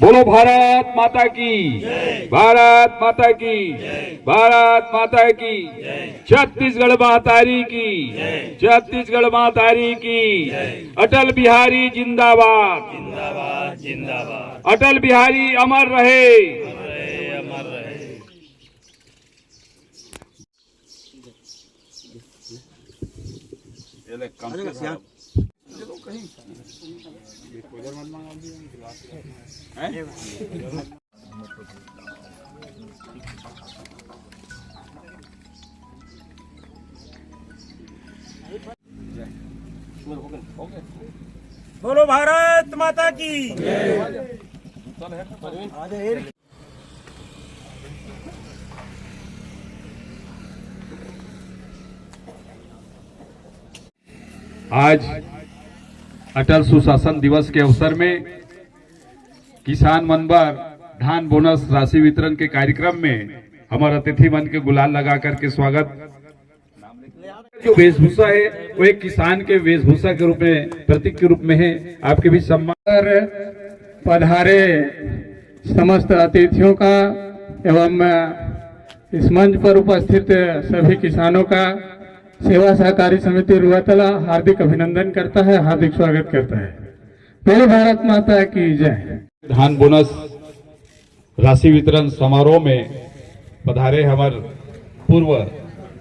बोलो भारत माता की, भारत माता की, भारत माता की, छत्तीसगढ़ महातारी की, छत्तीसगढ़ महातारी की। अटल बिहारी जिंदाबाद, जिंदाबाद जिंदाबाद। अटल बिहारी अमर रहे। अमर रहे। बोलो भारत माता की। आज अटल सुशासन दिवस के अवसर में किसान मनबर धान बोनस राशि वितरण के कार्यक्रम में हमारे अतिथि मन के गुलाल लगा करके स्वागत। जो वेशभूषा है वो एक किसान के वेशभूषा के रूप में, प्रतीक के रूप में है। आपके भी सम्मान पधारे समस्त अतिथियों का एवं इस मंच पर उपस्थित सभी किसानों का सेवा सहकारी समिति रुआतला हार्दिक अभिनंदन करता है, हार्दिक स्वागत करता है। बोलो भारत माता की जय। धान बोनस राशि वितरण समारोह में पधारे हमारे पूर्व,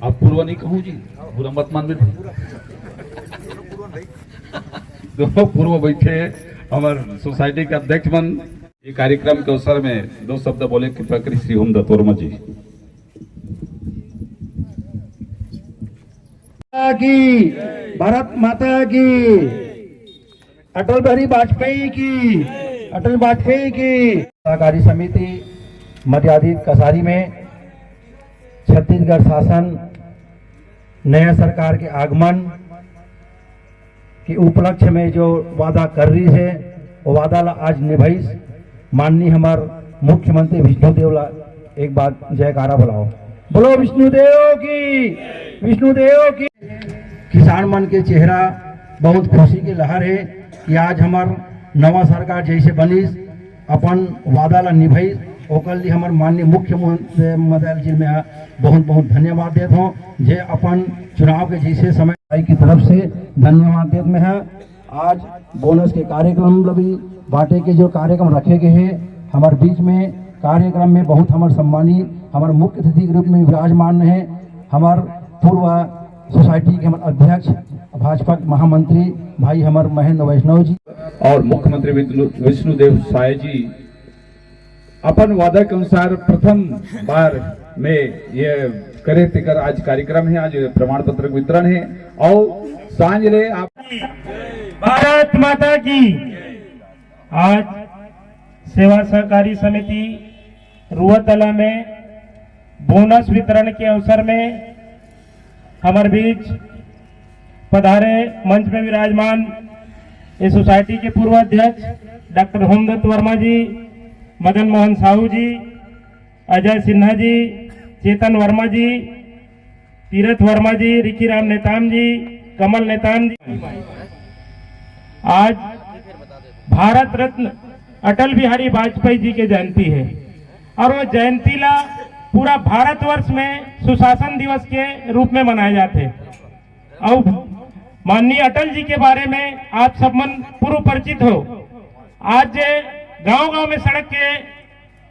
आप पूर्व नहीं कहूँ जी, पूरा मत मान दोनों पूर्व बैठे हमारे सोसाइटी के अध्यक्ष मन। ये कार्यक्रम के अवसर में दो शब्द बोले कृपया करी श्री ओम दत्त वर्मा जी। की भारत माता की, अटल बिहारी वाजपेयी की, अटल वाजपेयी की। सहकारी समिति मध्याधिक कसारी में छत्तीसगढ़ शासन नया सरकार के आगमन के उपलक्ष्य में जो वादा कर रही है वो वादा आज निभाई। माननीय हमार मुख्यमंत्री विष्णुदेव ला एक बात जयकारा बुलाओ। बोलो विष्णुदेव की, विष्णुदेव की। किसान मन के चेहरा बहुत खुशी की लहर है कि आज हमार नवा सरकार जैसे बनीस अपन वादा ला निभाई। ओकर लिए हमार माननीय मुख्यमंत्री महोदय जी में बहुत बहुत धन्यवाद देता हूँ। जे अपन चुनाव के जैसे समय की तरफ से धन्यवाद देते में है। आज बोनस के कार्यक्रम भी बांटे के जो कार्यक्रम रखे गए हैं हमारे बीच में, कार्यक्रम में बहुत हमारे सम्मानित हमारे मुख्य अतिथि के रूप में विराजमान है हमारे पूर्व सोसाइटी के हमारे अध्यक्ष भाजपा महामंत्री भाई हमारे महेंद्र वैष्णव जी और मुख्यमंत्री विष्णुदेव साय जी अपन वादा के अनुसार प्रथम बार में ये करे तेकर आज कार्यक्रम है, आज प्रमाण पत्र वितरण है। और सांझले आप भारत माता की। आज सेवा सहकारी समिति रुआतला में बोनस वितरण के अवसर में हमारे बीच पधारे मंच में विराजमान इस सोसाइटी के पूर्व अध्यक्ष डॉक्टर होमदत्त वर्मा जी, मदन मोहन साहू जी, अजय सिन्हा जी, चेतन वर्मा जी, तीरथ वर्मा जी, रिकी राम नेताम जी, कमल नेताम जी। आज भारत रत्न अटल बिहारी वाजपेयी जी की जयंती है और वो जयंती ला पूरा भारतवर्ष में सुशासन दिवस के रूप में मनाए जाते हैं। और माननीय अटल जी के बारे में आप सब मन पूर्व परिचित हो। आज गांव गांव में सड़क के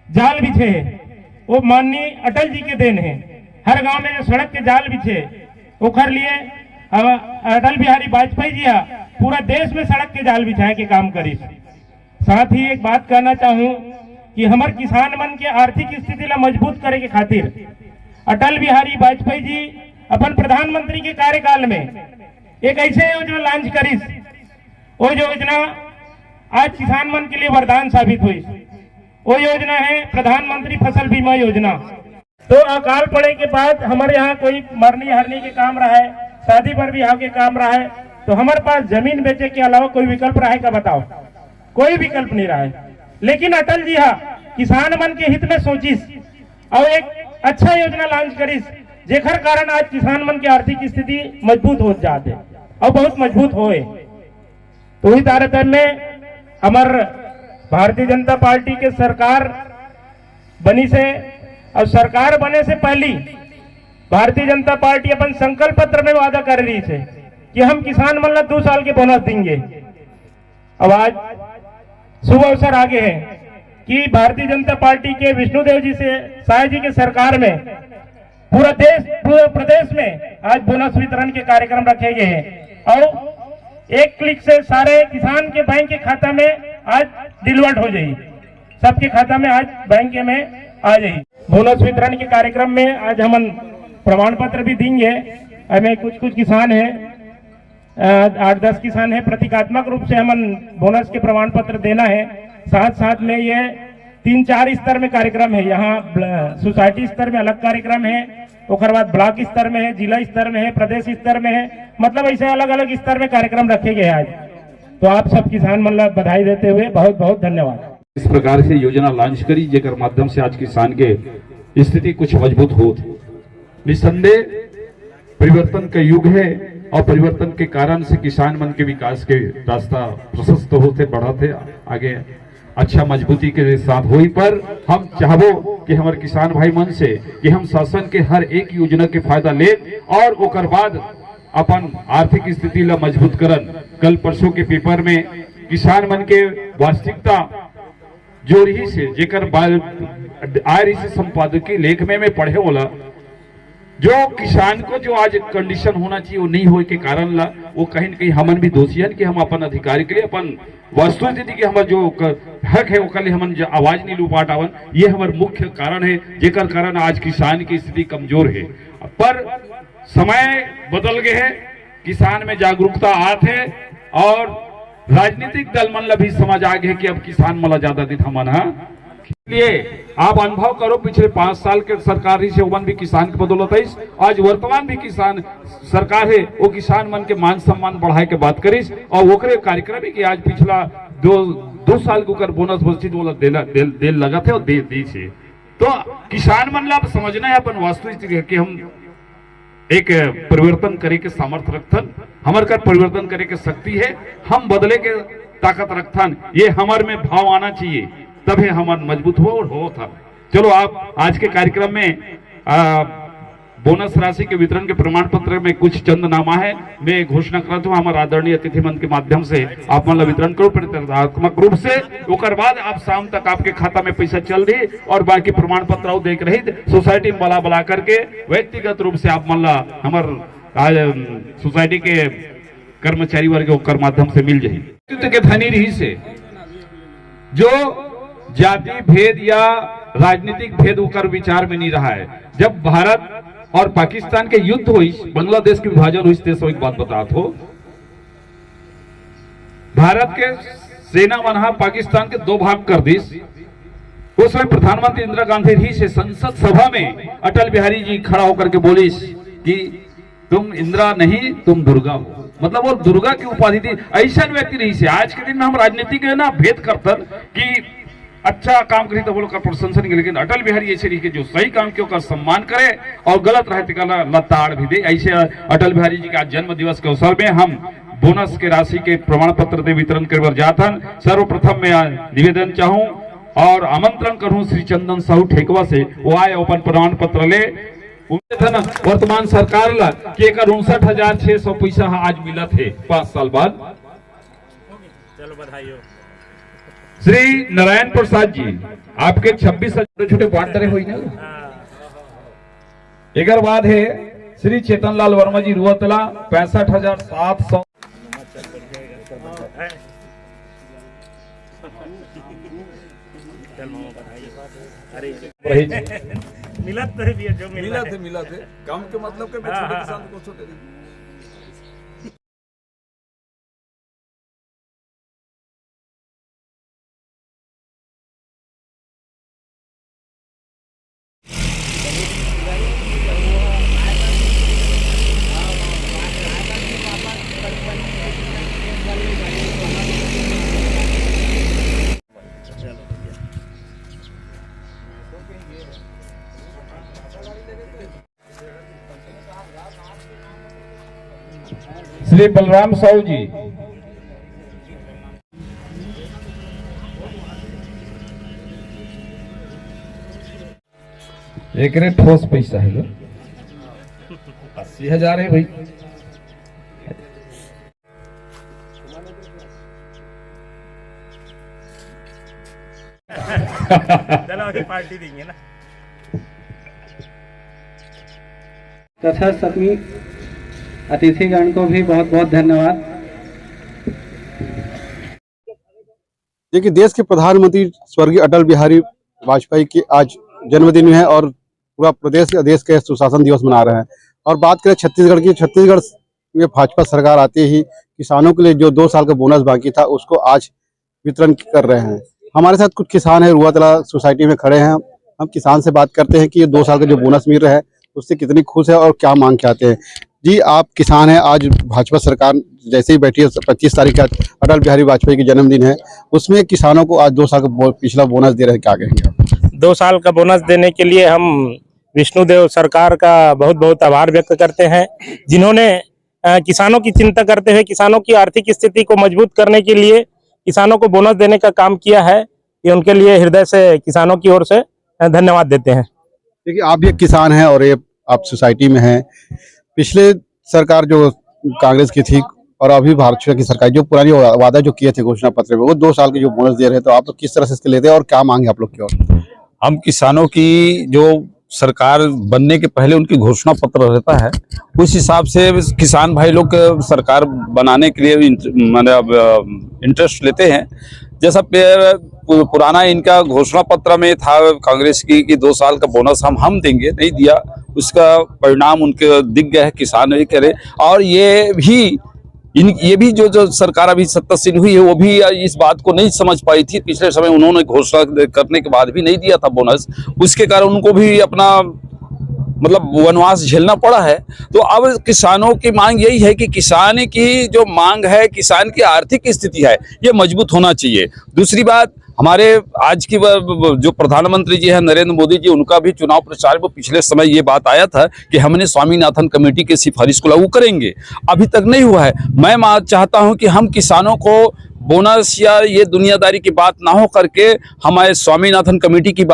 जाल बिछे हैं वो माननीय अटल जी के देन है। हर गांव में जो सड़क के जाल बिछे ओखर लिए अटल बिहारी वाजपेयी जी पूरा देश में सड़क के जाल बिछाए के काम करी। साथ ही एक बात कहना चाहूं कि हमारे किसान मन के आर्थिक स्थिति ला मजबूत करे के खातिर अटल बिहारी वाजपेयी जी अपन प्रधानमंत्री के कार्यकाल में एक ऐसे योजना लॉन्च करी। वो योजना आज किसान मन के लिए वरदान साबित हुई। वो योजना है प्रधानमंत्री फसल बीमा योजना। तो अकाल पड़े के बाद हमारे यहाँ कोई मरनी हरनी के काम रहा है, शादी पर ब्याह के काम रहा है, तो हमारे पास जमीन बेचे के अलावा कोई विकल्प रहा है का बताओ? कोई विकल्प नहीं रहा है। लेकिन अटल जी किसान मन के हित में सोचिस और एक अच्छा योजना लॉन्च करिस जेकर कारण आज किसान मन की आर्थिक स्थिति मजबूत हो जाते और बहुत मजबूत होए। तो ही तारतम्य में हमार भारतीय जनता पार्टी के सरकार बनी से और सरकार बने से पहली भारतीय जनता पार्टी अपन संकल्प पत्र में वादा कर रही है कि हम किसान मन ला 2 साल के बोनस देंगे। अब आज शुभ अवसर आगे है कि भारतीय जनता पार्टी के विष्णुदेव जी से साय जी के सरकार में पूरे प्रदेश में आज बोनस वितरण के कार्यक्रम रखे गए हैं और एक क्लिक से सारे किसान के बैंक के खाता में आज डिलीवर्ड हो जाएगी, सबके खाता में आज बैंक में आ जाएगी। बोनस वितरण के कार्यक्रम में आज हम प्रमाण पत्र भी देंगे। हमें कुछ किसान हैं, 8-10 किसान हैं, प्रतीकात्मक रूप से हम बोनस के प्रमाण पत्र देना है। साथ में ये 3-4 स्तर में कार्यक्रम है। यहाँ सोसाइटी स्तर में अलग कार्यक्रम है, उसके बाद ब्लॉक स्तर में है, जिला स्तर में है, प्रदेश स्तर में है, मतलब ऐसे अलग अलग स्तर में कार्यक्रम रखे गए आज। तो आप सब किसान मन ला बधाई देते हुए बहुत बहुत धन्यवाद। इस प्रकार से योजना लॉन्च करी जेकर माध्यम से आज किसान के स्थिति कुछ मजबूत हो। निसंदेह परिवर्तन का युग है और परिवर्तन के कारण से किसान मन के विकास के रास्ता प्रशस्त होते बढ़ते आगे अच्छा मजबूती के साथ हुई। पर हम चाहबो कि हमारे किसान भाई मन से कि हम शासन के हर एक योजना के फायदा ले और ओकर बाद अपन आर्थिक स्थिति ला मजबूत करन। कल परसों के पेपर में किसान मन के वास्तविकता जो रही से जेकर आय रही से संपादकीय लेख में पढ़े होला, जो किसान को जो आज कंडीशन होना चाहिए वो नहीं होने के कारण ला वो कहीं न कहीं हमन भी दोषी है कि हम अपन अधिकारी के लिए अपन वस्तु स्थिति के हमारे जो हक है वो कल हमन आवाज नहीं लू पाटावन। ये हमारे मुख्य कारण है जेकर कारण आज किसान की स्थिति कमजोर है। पर समय बदल गए है, किसान में जागरूकता आते और राजनीतिक दल मन ला भी समझ आ गए कि अब किसान मला ज्यादा दिन हमन इसलिए आप अनुभव करो पिछले 5 साल के सरकार ही से ओमन भी किसान के बदौलत है। आज वर्तमान भी किसान सरकार है वो किसान मन के मान सम्मान बढ़ाए के बात करिस और ओकरे कार्यक्रम है कि आज पिछला दो साल के ऊपर बोनस वंचित वाला देल लगा थे और दे दी से। तो किसान मन ला समझना है अपन वास्तविक कि हम एक परिवर्तन करे के सामर्थ्य रखथन, हमारे का परिवर्तन करे के शक्ति है, हम बदले के ताकत रखथन। ये हमारे में भाव आना चाहिए तभी हमारा मजबूत हो था। चलो आप आज के कार्यक्रम में बोनस राशि के वितरण के प्रमाण पत्र में कुछ चंद नामा है मैं घोषणा करता हूँ। हमारे आदरणीय अतिथि मन के माध्यम से आप मन वितरण करो प्रतिकात्मक रूप से। ओकर बाद आप शाम तक आपके खाता में पैसा चल रही और बाकी प्रमाण पत्र देख रही सोसाइटी में बुला करके व्यक्तिगत रूप से आप मन ला हमारे सोसाइटी के कर्मचारी वर्ग ओकर माध्यम से मिल जाये के धनी रही से जो जाति भेद या राजनीतिक भेद होकर विचार में नहीं रहा है। जब भारत और पाकिस्तान के युद्ध हुई, बांग्लादेश के विभाजन हुई, एक बात बता दो, भारत के सेना मना पाकिस्तान के 2 भाग कर दी। उसमें प्रधानमंत्री इंदिरा गांधी ही से संसद सभा में अटल बिहारी जी खड़ा होकर के बोली कि तुम इंदिरा नहीं तुम दुर्गा हो, मतलब वो दुर्गा की उपाधि थी। ऐसा व्यक्ति नहीं से आज के दिन में हम राजनीति के ना भेद करते कि अच्छा काम करी तो वो लोग का प्रशंसा नहीं, लेकिन अटल बिहारी ऐसे रही कि जो सही काम के का सम्मान करे और गलत रहते का लताड़ भी दे। ऐसे अटल बिहारी जी का जन्म दिवस के अवसर में हम बोनस के राशि के प्रमाण पत्र दे वितरण कर जाथन। सर्वप्रथम मैं निवेदन चाहूं और आमंत्रण करूं श्री चंदन साहू ठेकवा से, वो आए अपन प्रमाण पत्र ले। वर्तमान सरकार ला कि 59,600 पैसा आज मिला थे 5 साल बाद। चलो बधाई हो। श्री नारायण प्रसाद जी आपके 26 छोटे वार्ड दरे हुई ना। एक बाद है श्री चेतन लाल वर्मा जी रुआतला 65,700। मिला थे काम के मतलब के छोटे किसान को छोटे श्री बलराम साहू जी। एक रे ठोस पैसा है 80,000 है भाई। चलो अभी पार्टी देंगे ना। तथा सभी अतिथिगण को भी बहुत बहुत धन्यवाद। देखिए, देश के प्रधानमंत्री स्वर्गीय अटल बिहारी वाजपेयी की आज जन्मदिन है और पूरा प्रदेश देश के सुशासन दिवस मना रहे हैं। और बात करें छत्तीसगढ़ की, छत्तीसगढ़ में भाजपा सरकार आते ही किसानों के लिए जो 2 साल का बोनस बाकी था उसको आज वितरण कर रहे हैं। हमारे साथ कुछ किसान है, रुआतला सोसाइटी में खड़े हैं। हम किसान से बात करते हैं कि ये 2 साल का जो बोनस मिल रहा है उससे कितनी खुश है और क्या मांग के आते हैं। जी, आप किसान हैं, आज भाजपा सरकार जैसे ही बैठी है 25 तारीख का अटल बिहारी वाजपेयी की जन्मदिन है, उसमें किसानों को आज 2 साल का पिछला बोनस दे रहे हैं, क्या कहेंगे आप? 2 साल का बोनस देने के लिए हम विष्णुदेव सरकार का बहुत बहुत आभार व्यक्त करते हैं, जिन्होंने किसानों की चिंता करते हुए किसानों की आर्थिक स्थिति को मजबूत करने के लिए किसानों को बोनस देने का काम किया है। ये उनके लिए हृदय से किसानों की ओर से धन्यवाद देते हैं। देखिए, आप भी एक किसान हैं और ये आप सोसाइटी में हैं। पिछले सरकार जो कांग्रेस की थी और अभी भाजपा की सरकार जो पुरानी वादा जो किए थे घोषणा पत्र में, वो 2 साल के जो बोनस दे रहे हैं, तो आप लोग किस तरह से इसके लेते हैं और क्या मांगे आप लोग की ओर? हम किसानों की जो सरकार बनने के पहले उनकी घोषणा पत्र रहता है, उस हिसाब से किसान भाई लोग सरकार बनाने के लिए मतलब इंटरेस्ट लेते हैं। जैसा पुराना इनका घोषणा पत्र में था कांग्रेस की कि 2 साल का बोनस हम देंगे, नहीं दिया, उसका परिणाम उनके दिख गया है, किसान नहीं करे। और ये भी जो सरकार अभी सत्तासीन हुई है वो भी इस बात को नहीं समझ पाई थी। पिछले समय उन्होंने घोषणा करने के बाद भी नहीं दिया था बोनस, उसके कारण उनको भी अपना मतलब वनवास झेलना पड़ा है। तो अब किसानों की मांग यही है कि किसान की जो मांग है, किसान की आर्थिक स्थिति है, ये मजबूत होना चाहिए। दूसरी बात, हमारे आज की जो प्रधानमंत्री जी हैं नरेंद्र मोदी जी, उनका भी चुनाव प्रचार में पिछले समय ये बात आया था कि हमने स्वामीनाथन कमेटी के सिफारिश को लागू करेंगे, अभी तक नहीं हुआ है। मैं चाहता हूं कि हम किसानों को बोनस या ये दुनियादारी की बात ना हो करके हमारे स्वामीनाथन कमेटी की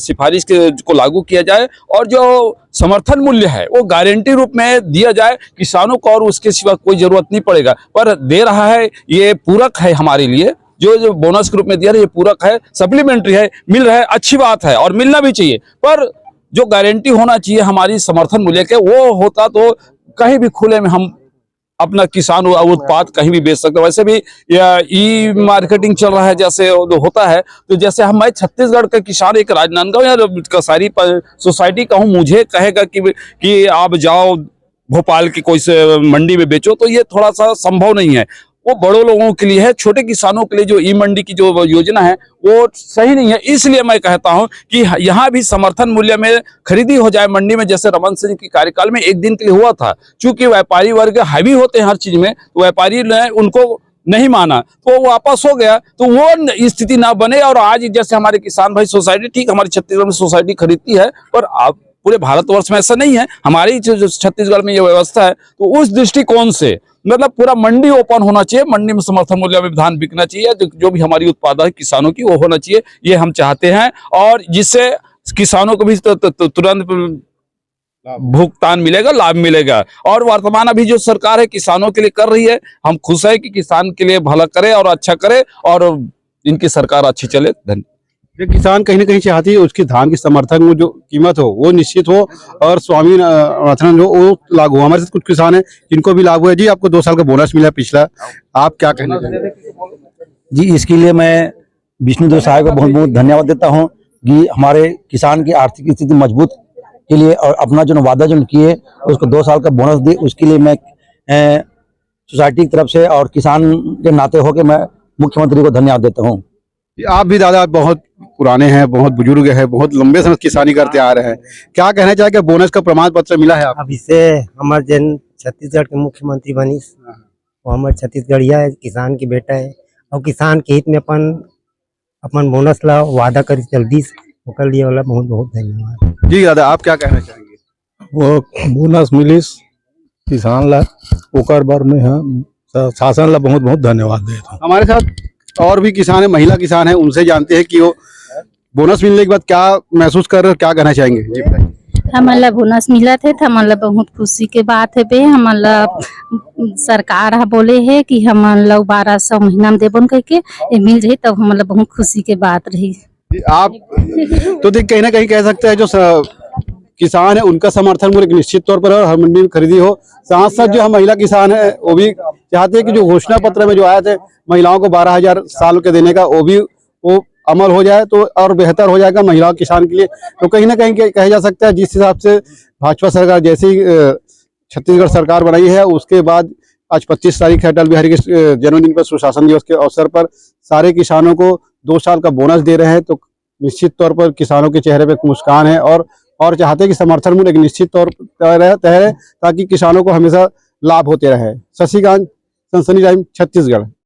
सिफारिश को लागू किया जाए और जो समर्थन मूल्य है वो गारंटी रूप में दिया जाए किसानों को, और उसके सिवा कोई जरूरत नहीं पड़ेगा। पर दे रहा है, ये पूरक है हमारे लिए, जो बोनस के रूप में दिया है ये पूरक है, सप्लीमेंट्री है, मिल रहा है, अच्छी बात है और मिलना भी चाहिए। पर जो गारंटी होना चाहिए हमारी समर्थन मूल्य के, वो होता तो कहीं भी खुले में हम अपना किसान उत्पाद कहीं भी बेच सकते। वैसे भी ई मार्केटिंग चल रहा है जैसे होता है, तो जैसे मैं छत्तीसगढ़ का किसान एक राजनांदगांव या कसारी सोसाइटी का हूँ, मुझे कहेगा कि आप जाओ भोपाल की कोई से मंडी में बेचो, तो ये थोड़ा सा संभव नहीं है। वो बड़ों लोगों के लिए है, छोटे किसानों के लिए जो ई मंडी की जो योजना है वो सही नहीं है। इसलिए मैं कहता हूं कि यहाँ भी समर्थन मूल्य में खरीदी हो जाए मंडी में, जैसे रमन सिंह के कार्यकाल में 1 दिन के लिए हुआ था। चूंकि व्यापारी वर्ग हावी होते हैं हर चीज में, तो व्यापारी ने उनको नहीं माना तो वो वापस हो गया, तो वो स्थिति ना बने। और आज जैसे हमारे किसान भाई सोसाइटी, ठीक हमारी छत्तीसगढ़ में सोसाइटी खरीदती है, पर आप पूरे भारतवर्ष में ऐसा नहीं है, हमारी जो छत्तीसगढ़ में ये व्यवस्था है। तो उस दृष्टिकोण से मतलब पूरा मंडी ओपन होना चाहिए, मंडी में समर्थन मूल्य में धान बिकना चाहिए, जो भी हमारी उत्पाद है किसानों की वो होना चाहिए, ये हम चाहते हैं। और जिससे किसानों को भी तुरंत भुगतान मिलेगा, लाभ मिलेगा। और वर्तमान अभी जो सरकार है किसानों के लिए कर रही है, हम खुश है कि किसान के लिए भला करे और अच्छा करे और इनकी सरकार अच्छी चले। धन्यवाद। किसान कहीं ना कहीं चाहती है उसकी धान की समर्थन में जो कीमत हो वो निश्चित हो और स्वामीनाथन जो वो लागू हो। हमारे साथ कुछ किसान हैं जिनको भी लागू है। जी, आपको 2 साल का बोनस मिला पिछला, आप क्या कहना चाहेंगे? जी, इसके लिए मैं विष्णुदेव साहब को बहुत बहुत धन्यवाद देता हूं कि हमारे किसान की आर्थिक स्थिति मजबूत के लिए और अपना जो वादा जो किए उसको 2 साल का बोनस दी, उसके लिए मैं सोसाइटी की तरफ से और किसान के नाते होकर मैं मुख्यमंत्री को धन्यवाद देता हूँ। आप भी दादा बहुत पुराने हैं, बहुत बुजुर्ग हैं, बहुत लंबे समय किसानी करते आ रहे हैं, क्या कहना चाहेंगे? बोनस का प्रमाण पत्र मिला है आप? अब इससे हमारे जन छत्तीसगढ़ के मुख्यमंत्री बनी, वो हमारे छत्तीसगढ़िया है, किसान की बेटा है और किसान के हित में अपन बोनस ला वादा कर जल्दी कर लिया वाला बहुत बहुत धन्यवाद। जी दादा, आप क्या कहना चाहेंगे? वो बोनस मिलिस किसान ला ओकर बार में हम शासन ला बहुत बहुत धन्यवाद देता हूँ। हमारे साथ और भी किसान है, महिला किसान है, उनसे जानते हैं कि वो बोनस मिलने के बाद क्या महसूस कर रहे हैं, क्या कहना चाहेंगे। जी बताइए। हमारा बोनस मिला थे तो हमारा बहुत खुशी के बात है बे। हमारा सरकार बोले है कि हमारा 1200 महीना में देबन करके ये मिल जाए, तब हमारा बहुत खुशी के बात रही। आप तो देख कहीं ना कहीं कह सकते हैं जो किसान है उनका समर्थन मूल्य निश्चित तौर पर हर मंडी में खरीदी हो। साथ साथ जो हम महिला किसान है वो भी चाहते हैं कि जो घोषणा पत्र में जो आया थे महिलाओं को 12,000 साल के देने का, वो अमल हो जाए तो और बेहतर हो जाएगा महिला किसान के लिए। तो कहीं ना कहीं कहा जा सकता है जिस हिसाब से भाजपा सरकार जैसी छत्तीसगढ़ सरकार बनाई है, उसके बाद आज 25 तारीख है, अटल बिहारी के जन्मदिन पर सुशासन दिवस के अवसर पर सारे किसानों को 2 साल का बोनस दे रहे हैं। तो निश्चित तौर पर किसानों के चेहरे पे मुस्कान है और चाहते हैं कि समर्थन मूल्य एक निश्चित तौर पर तय रहे ताकि किसानों को हमेशा लाभ होते रहे। शशिकांत, सनसनी टाइम, छत्तीसगढ़।